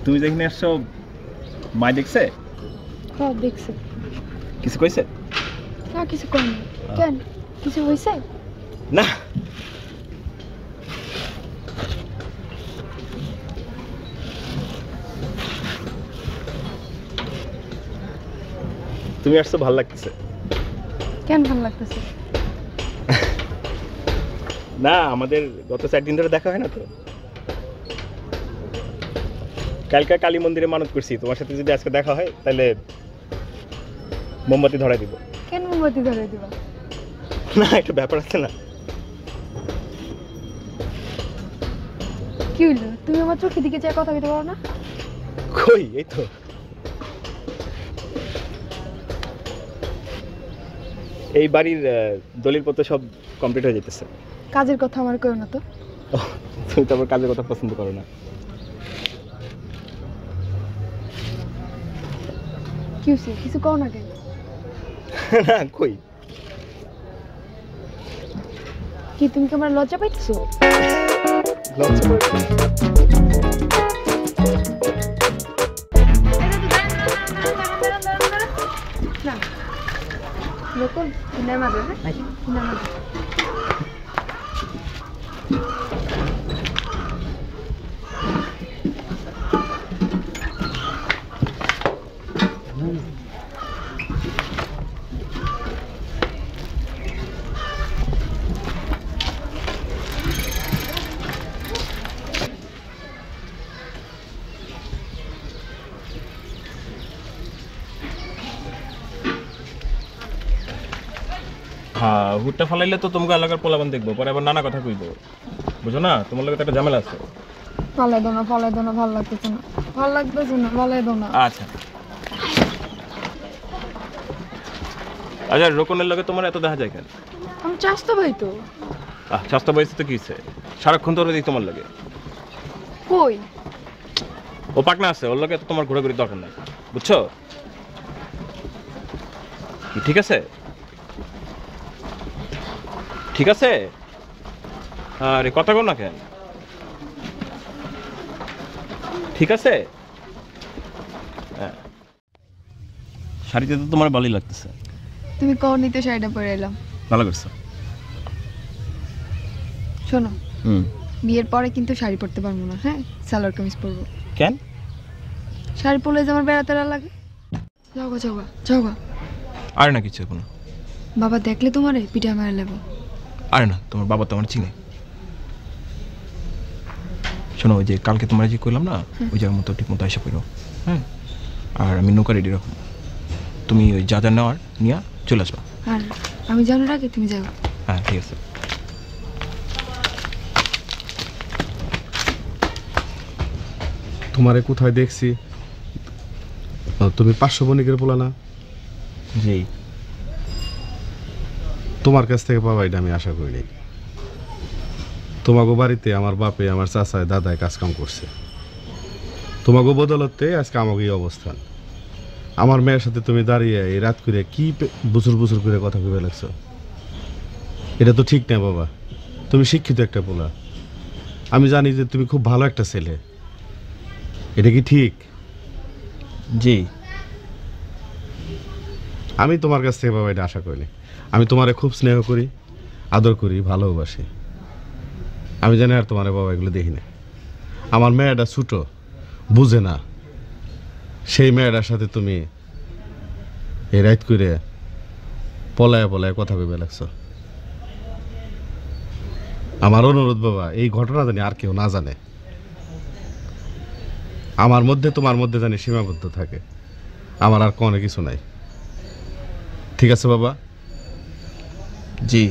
তুমি যেখানে আসছো মা দেখছে? হ্যাঁ দেখছে। কিছু কইছে? না কিছু কইনি। কেন কিছু হইছে? না তুমি আসছো ভালো লাগতেছে। কেন ভালো লাগতেছে? না আমাদের গত 4 দিন ধরে দেখা হয় না তো। কালকে কালী মন্দিরে মানত করছি তোমার সাথে যদি আজকে দেখা হয় তাহলে মোমবাতি ধরাই দিব। কেন মোমবাতি ধরাই দিবা? না একটা ব্যাপার আছে না। কি হইলো? তুমি আমার চোখের দিকে চেয়ে কথা বলতে পারো না? কই এই তো। এই বাড়ির দলিলপত্র সব কমপ্লিট হয়ে যেতেছে। কাজের কথা আমার কইও না তো। তুমি তো আবার কাজের কথা পছন্দ করো না। কি হইছে? কিছু কও না কেন? না কই। কি তুমি কি আমার লজ্জা পাইতেছো? লজ্জা পাইছো? না লোকল নামাজ হ্যাঁ নামাজ। হ্যাঁ হুটটা ফালাইলে তো তোমাকে এলাকার পোলাবান দেখবো পরে আবার নানা কথা কইবো বুঝো না তোমার লগে তো একটা ঝামেলা আছে। ফালাই দো না ভালো লাগতেছে না ভালো লাগতেছে না ফালাই দো না। আচ্ছা আচ্ছা রোকনের লগে তোমার এত দেখা যায় কেন? আমি চাস্তো ভাই তো। স্বাস্থ্য বয়সে তো কি হয়েছে সারাক্ষণ তো ওরা তোমার লাগে। কই ও পাকনা আছে ওর লগে তো তোমার ঘোরাঘুরি দরকার নাই বুঝছো কি? ঠিক আছে ঠিক আছে। আরে কথা কর না কেন? ঠিক আছে শাড়িতে তো তোমার ভালোই লাগতেছে। তুমি কও নিতে শাড়িটা পরে এলাম। ভালো করছো। শোনো বিয়ের পরে কিন্তু শাড়ি পরতে পারবো না হ্যাঁ সালোয়ার কামিজ পরবো। কেন? শাড়ি পরলে যে আমার বেড়াতে লাগে। যাও গা যাও গা যাও গা। আরে না কিছু কোনো বাবা দেখলে তোমারে পিঠা মারা লেবো। আরে না তোমার বাবা তো আমার চিনে। শোনো ওই যে কালকে তোমরা যে কইলাম না ওই জায়গার মতো ঠিক মতো এসে পড়ো হ্যাঁ। আর আমি নৌকা রেডি রাখো তুমি ওই যা যা নেওয়ার নিয়ে চলে আসবা। আর আমি জানার আগে তুমি যাও। হ্যাঁ ঠিক আছে। তোমারে কোথায় দেখছি? তুমি 500 বণিকের পোলা না? জি। তোমার কাছ থেকে পাবা এটা আমি আশা করিনি। তোমাগো বাড়িতে আমার বাপে আমার চাচায় দাদায় কাজকাম করছে, তোমাগো বদলতে আজকে আমাকে এই অবস্থান। আমার মেয়ের সাথে তুমি দাঁড়িয়ে এই রাত করে কি বুচুর বুচুর করে কথা কইবে লাগছো? এটা তো ঠিক না বাবা। তুমি শিক্ষিত একটা পোলা, আমি জানি যে তুমি খুব ভালো একটা ছেলে। এটা কি ঠিক? জি। আমি তোমার কাছ থেকে বাবা এটা আশা করিনি। আমি তোমারে খুব স্নেহ করি, আদর করি, ভালোবাসি। আমি জানি আর তোমার বাবা এগুলো দেখি না। আমার মেয়েটা ছোটো, বুঝে না, সেই মেয়েটার সাথে তুমি এই রাত করে পলায় পলায় কথা কইবে লাগছো। আমার অনুরোধ বাবা, এই ঘটনা জানি আর কেউ না জানে। আমার মধ্যে তোমার মধ্যে জানি সীমাবদ্ধ থাকে, আমার আর কোনো কিছু নাই। ঠিক আছে বাবা? জি।